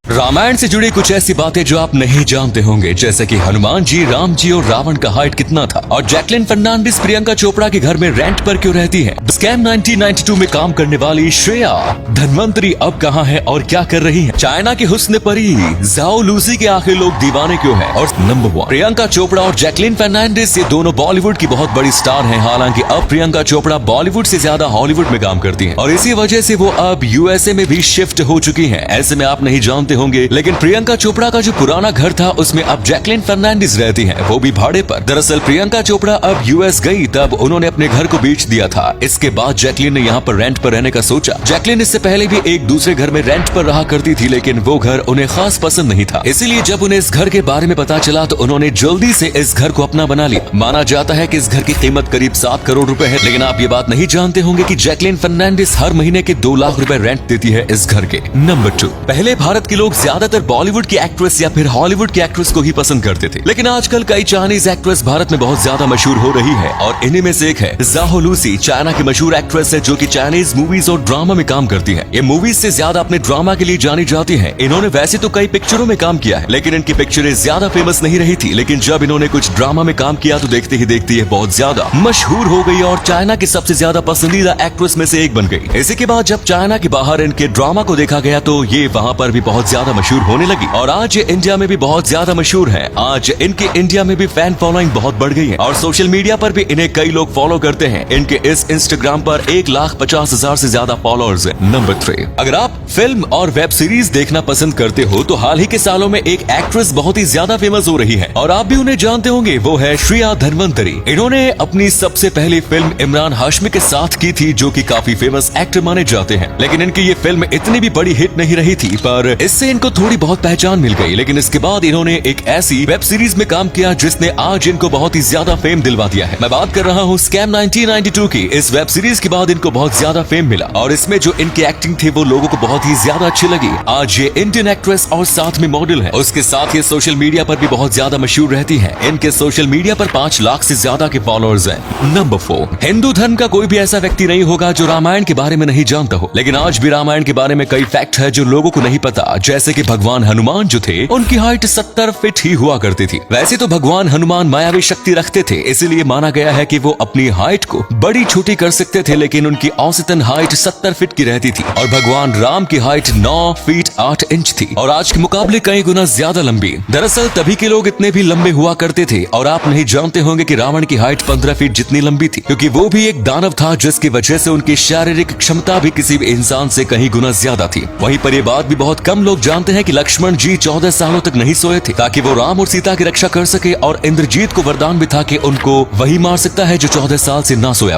रामायण से जुड़ी कुछ ऐसी बातें जो आप नहीं जानते होंगे, जैसे कि हनुमान जी, राम जी और रावण का हाइट कितना था, और जैकलिन फर्नांडिस प्रियंका चोपड़ा के घर में रेंट पर क्यों रहती है। स्कैम 1992 में काम करने वाली श्रेया धनवंतरी अब कहाँ है और क्या कर रही है। चाइना की हुस्न परी जाओ लूसी के आखिर लोग दीवाने क्यों हैं। और नंबर 1, प्रियंका चोपड़ा और जैकलिन फर्नांडिस, ये दोनों बॉलीवुड की बहुत बड़ी स्टार हैं। हालांकि अब प्रियंका चोपड़ा बॉलीवुड से ज्यादा हॉलीवुड में काम करती हैं और इसी वजह से वो अब यूएसए में भी शिफ्ट हो चुकी हैं। ऐसे में आप नहीं जानते होंगे, लेकिन प्रियंका चोपड़ा का जो पुराना घर था उसमें अब जैकलिन फर्नांडिस रहती हैं, वो भी भाड़े पर। दरअसल प्रियंका चोपड़ा अब यूएस गई तब उन्होंने अपने घर को बेच दिया था। इसके बाद जैकलिन ने यहाँ पर रेंट पर रहने का सोचा। जैकलिन इससे पहले भी एक दूसरे घर में रेंट पर रहा करती थी, लेकिन वो घर उन्हें खास पसंद नहीं था। इसीलिए जब उन्हें इस घर के बारे में पता चला तो उन्होंने जल्दी से इस घर को अपना बना लिया। माना जाता है कि इस घर की कीमत करीब 7 करोड़ रुपए है। लेकिन आप ये बात नहीं जानते होंगे कि जैकलिन फर्नांडिस हर महीने के 2 लाख रुपए रेंट देती है इस घर के। नंबर 2, पहले भारत के लोग ज्यादातर बॉलीवुड की एक्ट्रेस या फिर हॉलीवुड की एक्ट्रेस को ही पसंद करते थे, लेकिन आजकल कई चाइनीज एक्ट्रेस भारत में बहुत ज्यादा मशहूर हो रही है और इन्हीं में से एक है जाओ लूसी। चाइना की मशहूर एक्ट्रेस है जो कि चाइनीज मूवीज और ड्रामा में काम करती है। ये मूवीज से ज्यादा अपने ड्रामा के लिए जानी जाती है। इन्होंने वैसे तो कई पिक्चरों में काम किया है, लेकिन इनकी पिक्चरें ज्यादा फेमस नहीं रही थी। लेकिन जब इन्होंने कुछ ड्रामा में काम किया तो देखते ही देखते ये बहुत ज्यादा मशहूर हो गई और चाइना की सबसे ज्यादा पसंदीदा एक्ट्रेस में से एक बन गई। इसी के बाद जब चाइना के बाहर इनके ड्रामा को देखा गया तो ये वहाँ पर भी बहुत ज्यादा मशहूर होने लगी और आज ये इंडिया में भी बहुत ज्यादा मशहूर है। आज इनके इंडिया में भी फैन फॉलोइंग बहुत बढ़ गई है और सोशल मीडिया पर भी इन्हें कई लोग फॉलो करते हैं। इनके इस इंस्टाग्राम पर 1,50,000 से ज्यादा फॉलोअर्स हैं। नंबर 3, अगर आप फिल्म और वेब सीरीज देखना पसंद करते हो तो हाल ही के सालों में एक एक्ट्रेस बहुत ही ज्यादा फेमस हो रही है और आप भी उन्हें जानते होंगे। वो है श्रेया धनवंतरी। इन्होंने अपनी सबसे पहली फिल्म इमरान हाशमी के साथ की थी, जो कि काफी फेमस एक्टर माने जाते हैं। लेकिन इनकी ये फिल्म इतनी भी बड़ी हिट नहीं रही थी, पर इससे इनको थोड़ी बहुत पहचान मिल गई। लेकिन इसके बाद इन्होंने एक ऐसी वेब सीरीज में काम किया जिसने आज इनको बहुत ही ज्यादा फेम दिलवा दिया है। मैं बात कर रहा हूँ स्कैम 1992 की। इस वेब सीरीज के बाद इनको बहुत ज्यादा फेम मिला और इसमें जो इनकी एक्टिंग थी वो लोगों को बहुत ही ज्यादा अच्छी लगी। आज ये इंडियन एक्ट्रेस और साथ में मॉडल है। उसके साथ ये सोशल मीडिया पर भी बहुत ज्यादा मशहूर रहती है। इनके सोशल मीडिया पर 5 लाख से ज्यादा के फॉलोअर्स हैं। नंबर 4, हिंदू धर्म का कोई भी ऐसा व्यक्ति नहीं होगा जो रामायण के बारे में नहीं जानता हो, लेकिन आज भी रामायण के बारे में कई फैक्ट है जो लोगों को नहीं पता। जैसे कि भगवान हनुमान जो थे उनकी हाइट 70 फीट ही हुआ करती थी। वैसे तो भगवान हनुमान मायावी शक्ति रखते थे, इसीलिए माना गया है कि वो अपनी हाइट को बड़ी छोटी कर सकते थे, लेकिन उनकी औसतन हाइट 70 फीट की रहती थी। और भगवान राम की हाइट 9 फीट 8 इंच थी और आज के मुकाबले कई गुना ज्यादा लंबी। दरअसल तभी के लोग इतने भी लंबे हुआ करते थे। और आप नहीं जानते होंगे कि रावण की हाइट 15 फीट जितनी लंबी थी, क्योंकि वो भी एक दानव था, जिसकी वजह से उनकी शारीरिक क्षमता भी किसी भी इंसान से कहीं गुना ज्यादा थी। वहीं पर ये बात भी बहुत कम लोग जानते हैं कि लक्ष्मण जी 14 सालों तक नहीं सोए थे, ताकि वो राम और सीता की रक्षा कर सके। और इंद्रजीत को वरदान भी था कि उनको वही मार सकता है जो 14 साल से ना सोया।